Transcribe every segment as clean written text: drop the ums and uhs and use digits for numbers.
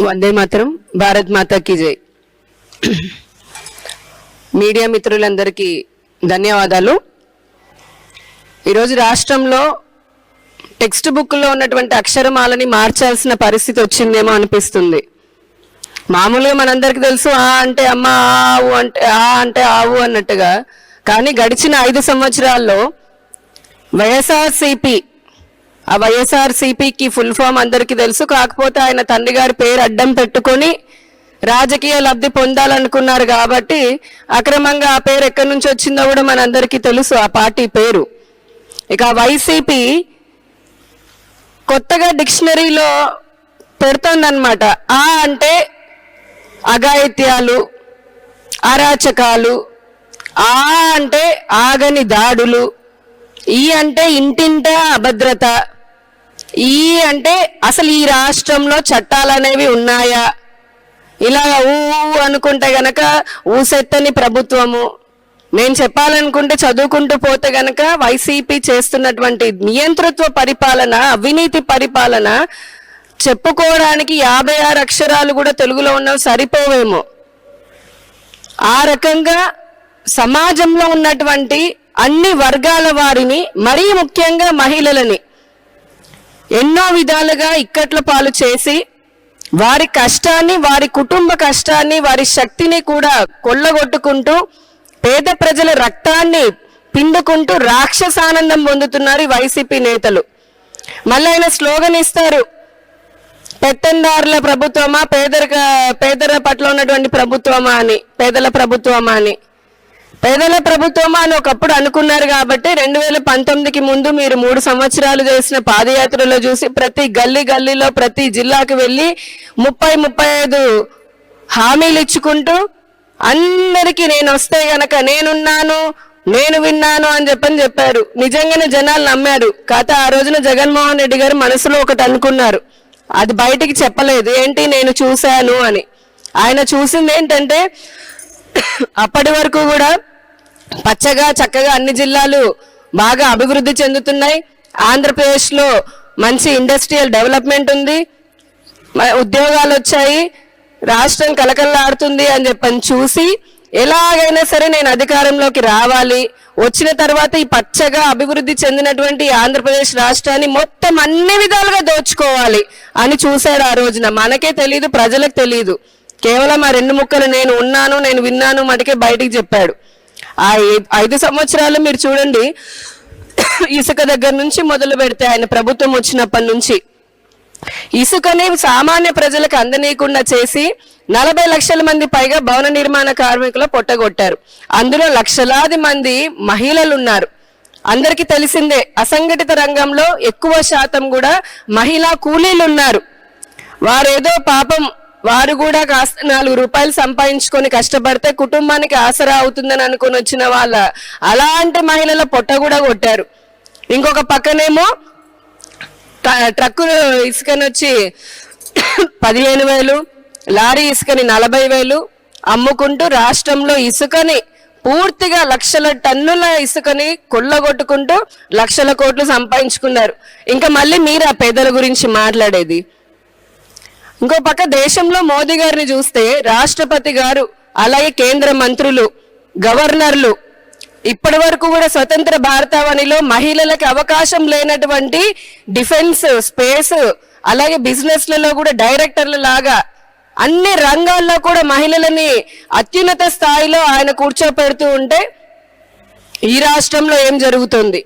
వందే మాతరం, భారత్ మాతా key జై. Media మిత్రులందరికీ ధన్యవాదాలు. ఈరోజు రాష్ట్రంలో టెక్స్ట్ బుక్లో ఉన్నటువంటి అక్షరమాలని మార్చాల్సిన పరిస్థితి వచ్చిందేమో అనిపిస్తుంది. మామూలుగా మనందరికీ తెలుసు ఆ అంటే అమ్మ, ఆవు అంటే ఆ అంటే ఆవు అన్నట్టుగా. కానీ గడిచిన 5 సంవత్సరాల్లో వైఎస్ఆర్సీపీ, ఆ వైఎస్ఆర్సీపీకి ఫుల్ ఫామ్ అందరికీ తెలుసు. కాకపోతే ఆయన తండ్రి గారి పేరు అడ్డం పెట్టుకొని రాజకీయ లబ్ధి పొందాలనుకున్నారు కాబట్టి అక్రమంగా ఆ పేరు ఎక్కడి నుంచి వచ్చిందో కూడా మనందరికీ తెలుసు, ఆ పార్టీ పేరు. ఇక వైసీపీ కొత్తగా డిక్షనరీలో పెడుతోందన్నమాట. ఆ అంటే అఘాయిత్యాలు, అరాచకాలు, ఆ అంటే ఆగని దాడులు, ఈ అంటే ఇంటింట అభద్రత, ఈ అంటే అసలు ఈ రాష్ట్రంలో చట్టాలు అనేవి ఉన్నాయా, ఇలా ఊ అనుకుంటే గనక ఊసెత్తని ప్రభుత్వము. నేను చెప్పాలనుకుంటే చదువుకుంటూ పోతే గనక వైసీపీ చేస్తున్నటువంటి నియంతృత్వ పరిపాలన, అవినీతి పరిపాలన చెప్పుకోవడానికి 56 అక్షరాలు కూడా తెలుగులో ఉన్నవి సరిపోవేమో. ఆ రకంగా సమాజంలో ఉన్నటువంటి అన్ని వర్గాల వారిని, మరీ ముఖ్యంగా మహిళలని ఎన్నో విధాలుగా ఇక్కట్ల పాలు చేసి వారి కష్టాన్ని, వారి కుటుంబ కష్టాన్ని, వారి శక్తిని కూడా కొల్లగొట్టుకుంటూ పేద ప్రజల రక్తాన్ని పిండుకుంటూ రాక్షసానందం పొందుతున్నారు ఈ వైసీపీ నేతలు. మళ్ళీ ఆయన స్లోగన్ ఇస్తారు, పెత్తందారుల ప్రభుత్వమా, పేదల పట్ల ఉన్నటువంటి ప్రభుత్వమా అని, పేదల ప్రభుత్వమా అని. పేదల ప్రభుత్వమా అని ఒకప్పుడు అనుకున్నారు కాబట్టి 2019కి ముందు మీరు 3 సంవత్సరాలు చేసిన పాదయాత్రలో చూసి ప్రతి గల్లీలో ప్రతి జిల్లాకు వెళ్ళి 30-35 హామీలు ఇచ్చుకుంటూ అందరికీ నేను వస్తే గనక నేనున్నాను, నేను విన్నాను అని చెప్పారు. నిజంగానే జనాలు నమ్మారు. కాకపోతే ఆ రోజున జగన్మోహన్ రెడ్డి గారు మనసులో ఒకటి అనుకున్నారు, అది బయటికి చెప్పలేదు. ఏంటి, నేను చూశాను అని. ఆయన చూసింది ఏంటంటే అప్పటి వరకు కూడా పచ్చగా చక్కగా అన్ని జిల్లాలు బాగా అభివృద్ధి చెందుతున్నాయి, ఆంధ్రప్రదేశ్లో మంచి ఇండస్ట్రియల్ డెవలప్మెంట్ ఉంది, ఉద్యోగాలు వచ్చాయి, రాష్ట్రం కలకల్లాడుతుంది అని చూసి ఎలాగైనా సరే నేను అధికారంలోకి రావాలి, వచ్చిన తర్వాత ఈ పచ్చగా అభివృద్ధి చెందినటువంటి ఆంధ్రప్రదేశ్ రాష్ట్రాన్ని మొత్తం అన్ని విధాలుగా దోచుకోవాలి అని చూశాడు ఆ రోజున. మనకే తెలియదు, ప్రజలకు తెలియదు. కేవలం ఆ 2 ముక్కలు నేను ఉన్నాను, నేను విన్నాను మటుకే బయటికి చెప్పాడు. ఆ 5 సంవత్సరాలు మీరు చూడండి, ఇసుక దగ్గర నుంచి మొదలు పెడితే ఆయన ప్రభుత్వం వచ్చినప్పటి నుంచి ఇసుకని సామాన్య ప్రజలకు అందనీయకుండా చేసి 40 లక్షల మంది పైగా భవన నిర్మాణ కార్మికులు పొట్టగొట్టారు. అందులో లక్షలాది మంది మహిళలు ఉన్నారు. అందరికీ తెలిసిందే, అసంఘటిత రంగంలో ఎక్కువ శాతం కూడా మహిళా కూలీలు ఉన్నారు. వారేదో పాపం వారు కూడా కాస్త 4 రూపాయలు సంపాదించుకొని కష్టపడితే కుటుంబానికి ఆసరా అవుతుందని అనుకుని వచ్చిన వాళ్ళ అలాంటి మహిళల పొట్ట కూడా కొట్టారు. ఇంకొక పక్కనేమో ట్రక్కు ఇసుకని వచ్చి 15,000, లారీ ఇసుకని 40,000 అమ్ముకుంటూ రాష్ట్రంలో ఇసుకని పూర్తిగా లక్షల టన్నుల ఇసుకని కొల్లగొట్టుకుంటూ లక్షల కోట్లు సంపాదించుకున్నారు. ఇంకా మళ్ళీ మీరు ఆ పేదల గురించి మాట్లాడేది. ఇంకో పక్క దేశంలో మోదీ గారిని చూస్తే రాష్ట్రపతి గారు, అలాగే కేంద్ర మంత్రులు, గవర్నర్లు ఇప్పటి వరకు కూడా స్వతంత్ర భారతావనిలో మహిళలకు అవకాశం లేనటువంటి డిఫెన్స్, స్పేస్, అలాగే బిజినెస్లలో కూడా డైరెక్టర్ల లాగా అన్ని రంగాల్లో కూడా మహిళలని అత్యున్నత స్థాయిలో ఆయన కూర్చోపెడుతూ ఉంటే ఈ రాష్ట్రంలో ఏం జరుగుతుంది?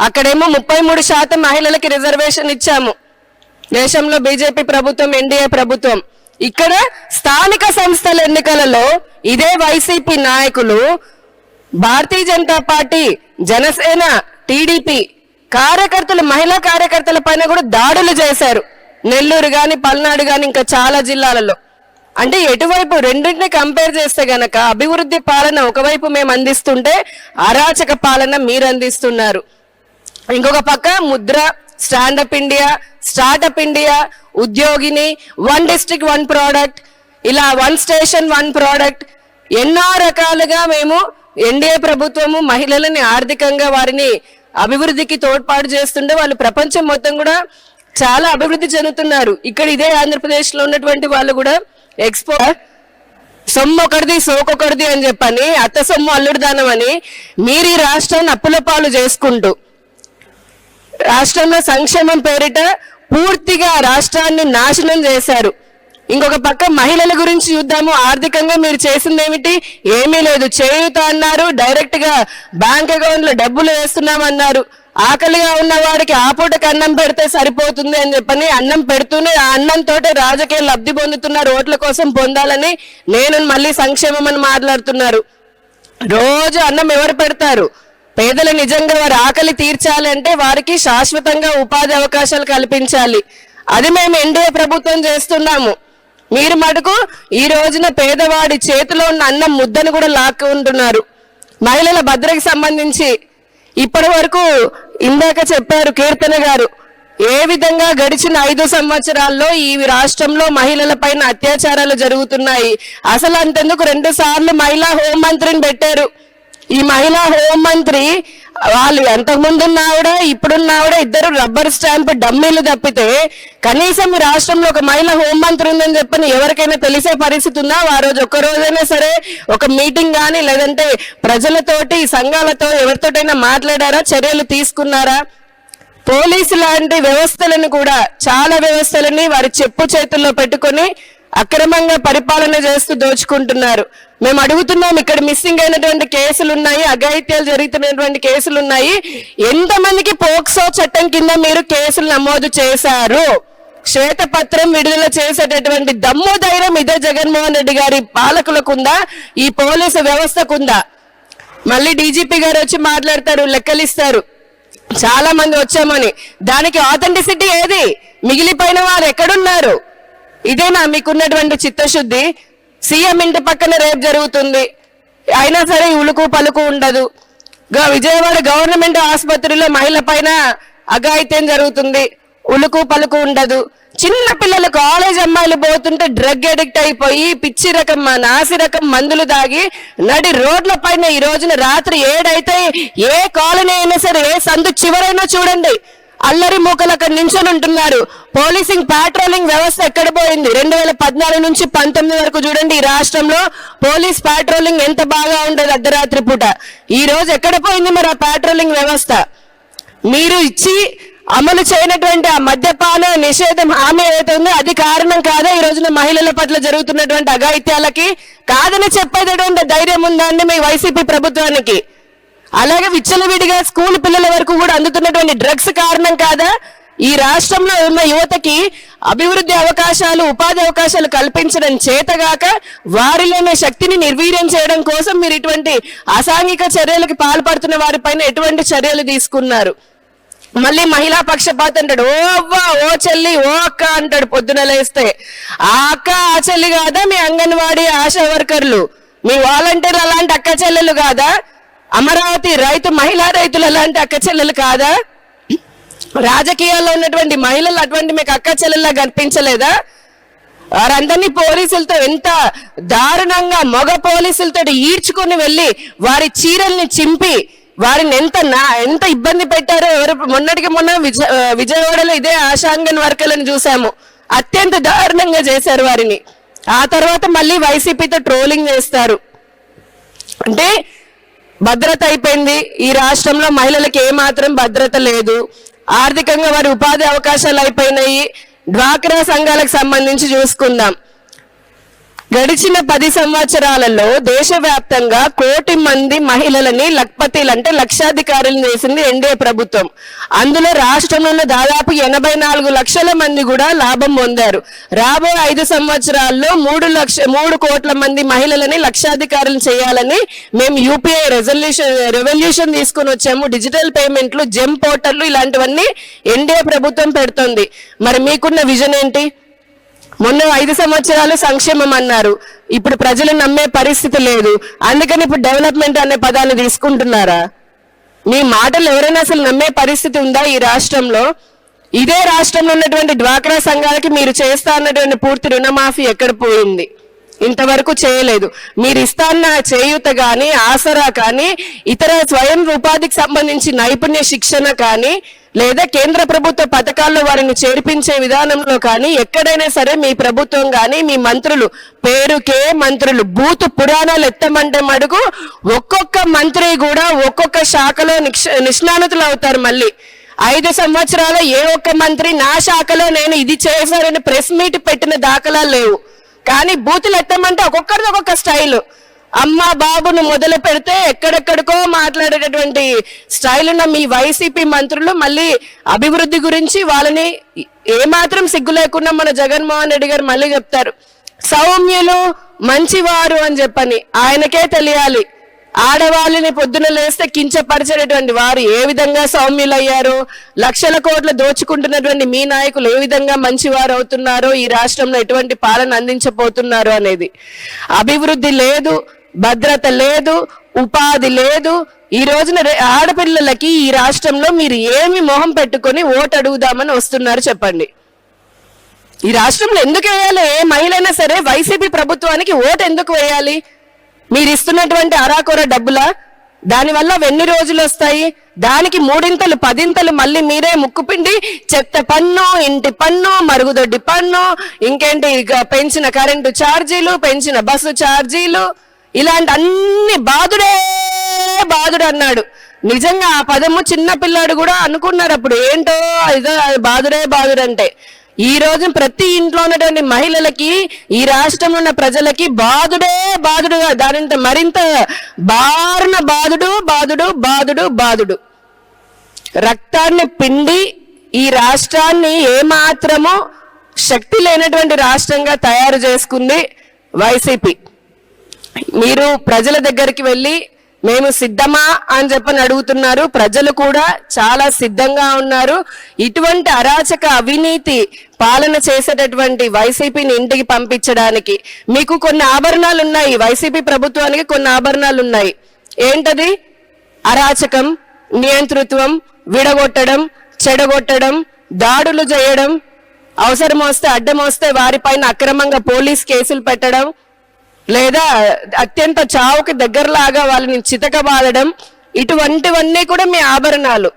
అక్కడేమో 33% మహిళలకి రిజర్వేషన్ ఇచ్చాము. దేశంలో బీజేపీ ప్రభుత్వం, ఎన్డీఏ ప్రభుత్వం. ఇక్కడ స్థానిక సంస్థల ఎన్నికలలో ఇదే వైసీపీ నాయకులు భారతీయ జనతా పార్టీ, జనసేన, టీడీపీ కార్యకర్తలు, మహిళా కార్యకర్తల పైన కూడా దాడులు చేశారు. నెల్లూరు కానీ, పల్నాడు కానీ, ఇంకా చాలా జిల్లాలలో. అంటే ఎటువైపు రెండింటిని కంపేర్ చేస్తే గనక అభివృద్ధి పాలన ఒకవైపు మేము అందిస్తుంటే అరాచక పాలన మీరు అందిస్తున్నారు. ఇంకొక పక్క Mudra, stand up India, startup India, ఉద్యోగిని, 1 డిస్ట్రిక్ట్ 1 ప్రోడక్ట్, ఇలా 1 స్టేషన్ 1 ప్రోడక్ట్, ఎన్నో రకాలుగా మేము ఎన్డీఏ ప్రభుత్వము మహిళలని ఆర్థికంగా వారిని అభివృద్ధికి తోడ్పాటు చేస్తుంటే వాళ్ళు ప్రపంచం మొత్తం కూడా చాలా అభివృద్ధి చెందుతున్నారు. ఇక్కడ ఇదే ఆంధ్రప్రదేశ్ లో ఉన్నటువంటి వాళ్ళు కూడా సొమ్ము ఒకటిది సోకొకటిది అని చెప్పని అత్త సొమ్ము అల్లుడు దానం అని మీరు ఈ రాష్ట్రాన్ని అప్పుల పాలు చేసుకుంటూ రాష్ట్రంలో సంక్షేమం పేరిట పూర్తిగా రాష్ట్రాన్ని నాశనం చేశారు. ఇంకొక పక్క మహిళల గురించి చూద్దాము. ఆర్థికంగా మీరు చేసింది ఏమిటి? ఏమీ లేదు. చేయూత అన్నారు, డైరెక్ట్ గా బ్యాంక్ అకౌంట్ లో డబ్బులు వేస్తున్నామన్నారు. ఆకలిగా ఉన్న వాడికి ఆ పూటకి అన్నం పెడితే సరిపోతుంది అని చెప్పని అన్నం పెడుతూనే ఆ అన్నంతో రాజకీయ లబ్ధి పొందుతున్నారు. ఓట్ల కోసం పొందాలని నేను మళ్ళీ సంక్షేమం అని మాట్లాడుతున్నారు. రోజు అన్నం ఎవరు పెడతారు? పేదలు నిజంగా వారి ఆకలి తీర్చాలంటే వారికి శాశ్వతంగా ఉపాధి అవకాశాలు కల్పించాలి. అది మేము ఎన్డీఏ ప్రభుత్వం చేస్తున్నాము. మీరు మటుకు ఈ రోజున పేదవాడి చేతిలో ఉన్న అన్నం ముద్దను కూడా లాక్కుంటున్నారు. మహిళల భద్రతకి సంబంధించి ఇప్పటి వరకు ఇందాక చెప్పారు కీర్తన గారు, ఏ విధంగా గడిచిన 5 సంవత్సరాల్లో ఈ రాష్ట్రంలో మహిళల పైన అత్యాచారాలు జరుగుతున్నాయి. అసలు అంతెందుకు 2 సార్లు మహిళా హోంమంత్రిని పెట్టారు. ఈ మహిళా హోంమంత్రి వాళ్ళు ఎంతకుముందు ఆవిడ ఇప్పుడున్న ఆవిడ ఇద్దరు రబ్బర్ స్టాంప్ డమ్మీలు తప్పితే కనీసం ఈ రాష్ట్రంలో ఒక మహిళా హోంమంత్రి ఉందని చెప్పని ఎవరికైనా తెలిసే పరిస్థితి ఉందా? ఆ రోజు ఒక్క రోజైనా సరే ఒక మీటింగ్ కానీ లేదంటే ప్రజలతోటి సంఘాలతో ఎవరితోటైనా మాట్లాడారా? చర్యలు తీసుకున్నారా? పోలీసు లాంటి వ్యవస్థలను కూడా చాలా వ్యవస్థలని వారి చెప్పు చేతుల్లో పెట్టుకొని అక్రమంగా పరిపాలన చేస్తూ దోచుకుంటున్నారు. మేము అడుగుతున్నాం, ఇక్కడ మిస్సింగ్ అయినటువంటి కేసులు ఉన్నాయి, అఘాయిత్యాలు జరుగుతున్నటువంటి కేసులు ఉన్నాయి. ఎంతమందికి పోక్సో చట్టం కింద మీరు కేసులు నమోదు చేశారు? శ్వేతపత్రం విడుదల చేసేటటువంటి దమ్ము ధైర్యం ఇదే జగన్మోహన్ రెడ్డి గారి పాలకులకుందా? ఈ పోలీసు వ్యవస్థకుందా? మళ్ళీ డీజీపీ గారు వచ్చి మాట్లాడతారు, లెక్కలిస్తారు చాలా మంది వచ్చామని. దానికి ఆథెంటిసిటీ ఏది? మిగిలిపోయిన వారు ఎక్కడున్నారు? ఇదేనా మీకున్నటువంటి చిత్తశుద్ధి? సీఎం ఇంటి పక్కన రేపు జరుగుతుంది, అయినా సరే ఉలుకు పలుకు ఉండదు. విజయవాడ గవర్నమెంట్ ఆసుపత్రిలో మహిళ పైన అఘాయిత్యం జరుగుతుంది, ఉలుకు పలుకు ఉండదు. చిన్న పిల్లలు కాలేజ్ అమ్మాయిలు పోతుంటే డ్రగ్ అడిక్ట్ అయిపోయి పిచ్చి రకం నాసి రకం మందులు దాగి నడి రోడ్ల పైన ఈ రోజున రాత్రి 7 అయితే ఏ కాలనీ అయినా సరే ఏ సందు చివరైనా చూడండి అల్లరి మూకలు అక్కడ నించొని ఉంటున్నారు. పోలీసింగ్ పాట్రోలింగ్ వ్యవస్థ ఎక్కడ పోయింది? 2014 నుంచి 19 వరకు చూడండి ఈ రాష్ట్రంలో పోలీస్ పాట్రోలింగ్ ఎంత బాగా ఉండేది అర్ధరాత్రి పూట. ఈ రోజు ఎక్కడ పోయింది మరి ఆ పాట్రోలింగ్ వ్యవస్థ? మీరు ఇచ్చి అమలు చేయనటువంటి ఆ మద్యపాన నిషేధం హామీ ఏదైతే ఉందో అది కారణం కాదా ఈ రోజున మహిళల పట్ల జరుగుతున్నటువంటి అఘాయిత్యాలకి? కాదని చెప్పేటటువంటి ధైర్యం ఉందా అండి మీ వైసీపీ ప్రభుత్వానికి? అలాగే విచ్చలవిడిగా స్కూల్ పిల్లల వరకు కూడా అందుతున్నటువంటి డ్రగ్స్ కారణం కాదా? ఈ రాష్ట్రంలో ఉన్న యువతకి అభివృద్ధి అవకాశాలు ఉపాధి అవకాశాలు కల్పించడం చేతగాక వారిలోని శక్తిని నిర్వీర్యం చేయడం కోసం మీరు ఇటువంటి అసాంఘిక చర్యలకు పాల్పడుతున్న వారిపైన ఎటువంటి చర్యలు తీసుకున్నారు? మళ్ళీ మహిళా పక్షపాతం అంటాడు. ఓ అవ్వ, ఓ చెల్లి, ఓ అక్క అంటాడు పొద్దున లేస్తే. ఆ అక్క ఆ చెల్లి కాదా? మీ అంగన్వాడీ ఆశా వర్కర్లు, మీ వాలంటీర్లు అలాంటి అక్క చెల్లెలు కాదా? అమరావతి రైతు మహిళా రైతులు అలాంటి అక్క చెల్లెలు కాదా? రాజకీయాల్లో ఉన్నటువంటి మహిళలు అటువంటి మీకు అక్క చెల్లెల్లా కనిపించలేదా? వారందరినీ పోలీసులతో ఎంత దారుణంగా మగ పోలీసులతో ఈడ్చుకొని వెళ్ళి వారి చీరల్ని చింపి వారిని ఎంత ఇబ్బంది పెట్టారో. మొన్నటికి మొన్న విజయవాడలో ఇదే ఆశాంగన్ వర్కర్లను చూసాము, అత్యంత దారుణంగా చేశారు వారిని. ఆ తర్వాత మళ్ళీ వైసీపీతో ట్రోలింగ్ చేస్తారు. అంటే భద్రత అయిపోయింది ఈ రాష్ట్రంలో, మహిళలకు ఏమాత్రం భద్రత లేదు. ఆర్థికంగా వారి ఉపాధి అవకాశాలు అయిపోయినాయి. డ్వాక్రా సంఘాలకు సంబంధించి చూసుకుందాం. గడిచిన 10 సంవత్సరాలలో దేశవ్యాప్తంగా 1 కోటి మంది మహిళలని లక్పతిలు అంటే లక్షాధికారులు చేసింది ఎన్డీఏ ప్రభుత్వం. అందులో రాష్ట్రంలో దాదాపు 84 లక్షల మంది కూడా లాభం పొందారు. రాబోయే 5 సంవత్సరాల్లో 3 కోట్ల మంది మహిళలని లక్షాధికారులు చేయాలని మేము యూపీఐ రెవల్యూషన్ తీసుకొని వచ్చాము. డిజిటల్ పేమెంట్లు, జెమ్ పోర్టర్లు ఇలాంటివన్నీ ఎన్డీఏ ప్రభుత్వం పెడుతుంది. మరి మీకున్న విజన్ ఏంటి? మొన్న 5 సంవత్సరాలు సంక్షేమం అన్నారు, ఇప్పుడు ప్రజలు నమ్మే పరిస్థితి లేదు. అందుకని ఇప్పుడు డెవలప్మెంట్ అనే పదాన్ని తీసుకుంటున్నారా? మీ మాటలు ఎవరైనా అసలు నమ్మే పరిస్థితి ఉందా ఈ రాష్ట్రంలో? ఇదే రాష్ట్రంలో ఉన్నటువంటి డ్వాక్రా సంఘాలకి మీరు చేస్తా అన్నటువంటి పూర్తి రుణమాఫీ ఎక్కడ పోయింది? ఇంతవరకు చేయలేదు. మీరు ఇస్తాన్న చేయూత కానీ, ఆసరా కానీ, ఇతర స్వయం ఉపాధికి సంబంధించి నైపుణ్య శిక్షణ కానీ లేదా కేంద్ర ప్రభుత్వ పథకాల్లో వారిని చేర్పించే విధానంలో కానీ ఎక్కడైనా సరే మీ ప్రభుత్వం కానీ మీ మంత్రులు పేరుకే మంత్రులు బూతు పురాణాలు ఎత్తమంటే మడుగు ఒక్కొక్క మంత్రి కూడా ఒక్కొక్క శాఖలో నిష్ణాతులు అవుతారు. మళ్ళీ 5 సంవత్సరాల ఏ ఒక్క మంత్రి నా శాఖలో నేను ఇది చేశారని ప్రెస్ మీట్ పెట్టిన దాఖలాలు లేవు. కానీ బూతులు ఎత్తమంటే ఒక్కొక్కరిది ఒక్కొక్క స్టైల్. అమ్మ బాబును మొదలు పెడితే ఎక్కడెక్కడికో మాట్లాడేటటువంటి స్టైల్ ఉన్న మీ వైసీపీ మంత్రులు మళ్ళీ అభివృద్ధి గురించి వాళ్ళని ఏమాత్రం సిగ్గు లేకుండా మన జగన్మోహన్ రెడ్డి గారు మళ్ళీ చెప్తారు సౌమ్యులు మంచివారు అని చెప్పని. ఆయనకే తెలియాలి ఆడవాళ్ళని పొద్దున లేస్తే కించపరిచేటటువంటి వారు ఏ విధంగా సౌమ్యులయ్యారో, లక్షల కోట్లు దోచుకుంటున్నటువంటి మీ నాయకులు ఏ విధంగా మంచివారు అవుతున్నారో, ఈ రాష్ట్రంలో ఎటువంటి పాలన అందించబోతున్నారు అనేది. అభివృద్ధి లేదు, భద్రత లేదు, ఉపాధి లేదు. ఈ రోజున ఆడపిల్లలకి ఈ రాష్ట్రంలో మీరు ఏమి మొహం పెట్టుకొని ఓటు అడుగుదామని వస్తున్నారు చెప్పండి. ఈ రాష్ట్రంలో ఎందుకు వేయాలి? ఏ మహిళైనా సరే వైసీపీ ప్రభుత్వానికి ఓటు ఎందుకు వేయాలి? మీరు ఇస్తున్నటువంటి అరాకొర డబ్బులా? దానివల్ల ఎన్ని రోజులు వస్తాయి? దానికి 3 10 మళ్ళీ మీరే ముక్కుపిండి చెత్త పన్ను, ఇంటి పన్ను, మరుగుదొడ్డి పన్ను, ఇంకేంటి పెంచిన కరెంటు ఛార్జీలు, పెంచిన బస్సు ఛార్జీలు, ఇలాంటి అన్ని బాధుడు అన్నాడు. నిజంగా ఆ పదము చిన్న పిల్లాడు కూడా అనుకున్నారు అప్పుడు ఏంటో ఇదో బాధుడు అంటే. ఈ రోజు ప్రతి ఇంట్లో ఉన్నటువంటి మహిళలకి ఈ రాష్ట్రంలో ఉన్న ప్రజలకి బాధుడుగా దానింత మరింత బారున బాధుడు రక్తాన్ని పిండి ఈ రాష్ట్రాన్ని ఏమాత్రమో శక్తి లేనటువంటి రాష్ట్రంగా తయారు చేసుకుంది వైసీపీ. మీరు ప్రజల దగ్గరికి వెళ్ళి మేము సిద్ధమా అని చెప్పని అడుగుతున్నారు. ప్రజలు కూడా చాలా సిద్ధంగా ఉన్నారు. ఇటువంటి అరాచక అవినీతి పాలన చేసేటటువంటి వైసీపీని ఇంటికి పంపించడానికి మీకు కొన్ని ఆభరణాలు ఉన్నాయి. వైసీపీ ప్రభుత్వానికి కొన్ని ఆభరణాలు ఉన్నాయి. ఏంటది? అరాచకం, నియంతృత్వం, విడగొట్టడం, చెడగొట్టడం, దాడులు చేయడం, అవసరం వస్తే అడ్డం వస్తే వారిపైన అక్రమంగా పోలీస్ కేసులు పెట్టడం, లేదా అత్యంత చావుకి దగ్గరలాగా వాళ్ళని చితకబాదడం, ఇటువంటివన్నీ కూడా మీ ఆభరణాలు.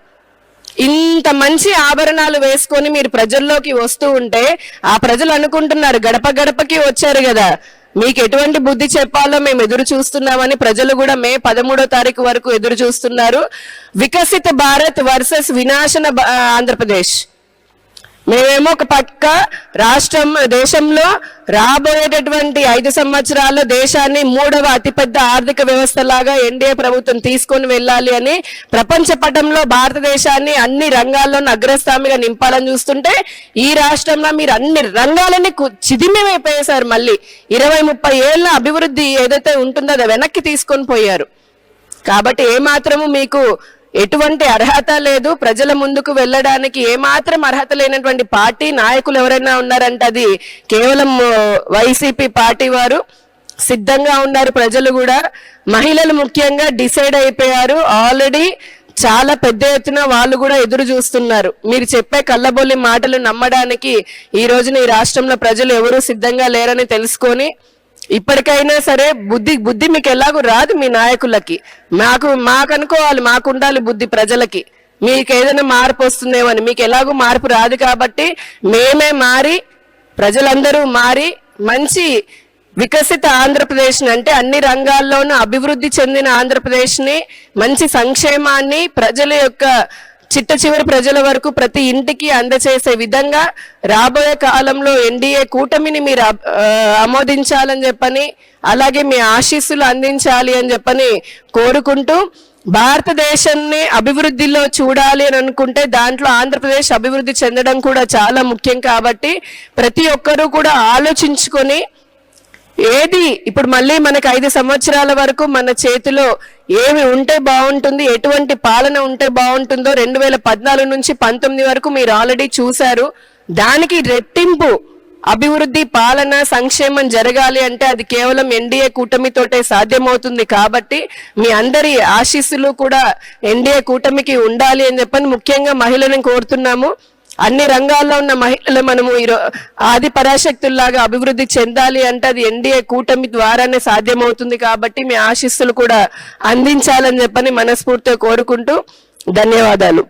ఇంత మంచి ఆభరణాలు వేసుకొని మీరు ప్రజల్లోకి వస్తూ ఉంటే ఆ ప్రజలు అనుకుంటున్నారు గడప గడపకి వచ్చారు కదా, మీకు ఎటువంటి బుద్ధి చెప్పాలో మేము ఎదురు చూస్తున్నామని ప్రజలు కూడా మే 13వ తారీఖు వరకు ఎదురు చూస్తున్నారు. వికసిత భారత్ వర్సెస్ వినాశన ఆంధ్రప్రదేశ్. మేమేమో ఒక పక్క దేశంలో రాబోయేటటువంటి 5 సంవత్సరాల్లో దేశాన్ని 3వ అతిపెద్ద ఆర్థిక వ్యవస్థ లాగా ఎన్డీఏ ప్రభుత్వం తీసుకొని వెళ్ళాలి అని ప్రపంచ పటంలో భారతదేశాన్ని అన్ని రంగాల్లోనూ అగ్రస్థామిగా నింపాలని చూస్తుంటే ఈ రాష్ట్రంలో మీరు అన్ని రంగాలని చిదిమేమైపోయేశారు. మళ్ళీ 20-30 ఏళ్ల అభివృద్ధి ఏదైతే ఉంటుందో అది వెనక్కి తీసుకొని పోయారు. కాబట్టి ఏమాత్రము మీకు ఎటువంటి అర్హత లేదు. ప్రజల ముందుకు వెళ్ళడానికి ఏమాత్రం అర్హత లేనటువంటి పార్టీ నాయకులు ఎవరైనా ఉన్నారంటే అది కేవలం వైసీపీ పార్టీ వారు. సిద్ధంగా ఉన్నారు ప్రజలు కూడా. మహిళలు ముఖ్యంగా డిసైడ్ అయిపోయారు ఆల్రెడీ. చాలా పెద్ద ఎత్తున వాళ్ళు కూడా ఎదురు చూస్తున్నారు. మీరు చెప్పే కళ్ళబొల్లి మాటలు నమ్మడానికి ఈ రోజున ఈ రాష్ట్రంలో ప్రజలు ఎవరూ సిద్ధంగా లేరని తెలుసుకొని ఇప్పటికైనా సరే బుద్ధి మీకు ఎలాగూ రాదు మీ నాయకులకి. మాకు అనుకోవాలి, మాకు ఉండాలి బుద్ధి ప్రజలకి. మీకు ఏదైనా మార్పు వస్తుందేమని. మీకు ఎలాగూ మార్పు రాదు కాబట్టి మేమే మారి, ప్రజలందరూ మారి మంచి వికసిత ఆంధ్రప్రదేశ్ని, అంటే అన్ని రంగాల్లోనూ అభివృద్ధి చెందిన ఆంధ్రప్రదేశ్ని, మంచి సంక్షేమాన్ని ప్రజల యొక్క చిట్ట చివరి ప్రజల వరకు ప్రతి ఇంటికి అందచేసే విధంగా రాబోయే కాలంలో ఎన్డీఏ కూటమిని మీరు ఆమోదించాలని చెప్పని, అలాగే మీ ఆశీస్సులు అందించాలి అని చెప్పని కోరుకుంటూ, భారతదేశాన్ని అభివృద్ధిలో చూడాలి అని అనుకుంటే దాంట్లో ఆంధ్రప్రదేశ్ అభివృద్ధి చెందడం కూడా చాలా ముఖ్యం. కాబట్టి ప్రతి ఒక్కరూ కూడా ఆలోచించుకొని ఏది ఇప్పుడు మళ్ళీ మనకి 5 సంవత్సరాల వరకు మన చేతిలో ఏమి ఉంటే బాగుంటుంది, ఎటువంటి పాలన ఉంటే బాగుంటుందో 2014 నుంచి 19 వరకు మీరు ఆల్రెడీ చూశారు. దానికి రెట్టింపు అభివృద్ధి, పాలన, సంక్షేమం జరగాలి అంటే అది కేవలం ఎన్డీఏ కూటమితోటే సాధ్యమవుతుంది. కాబట్టి మీ అందరి ఆశీస్సులు కూడా ఎన్డీఏ కూటమికి ఉండాలి అని చెప్పని ముఖ్యంగా మహిళలను కోరుతున్నాము. అన్ని రంగాల్లో ఉన్న మహిళలు మనము ఆది పరాశక్తుల్లాగా అభివృద్ధి చెందాలి అంటే అది ఎన్డీఏ కూటమి ద్వారానే సాధ్యమవుతుంది. కాబట్టి మీ ఆశీస్సులు కూడా అందించాలని చెప్పని మనస్ఫూర్తిగా కోరుకుంటూ ధన్యవాదాలు.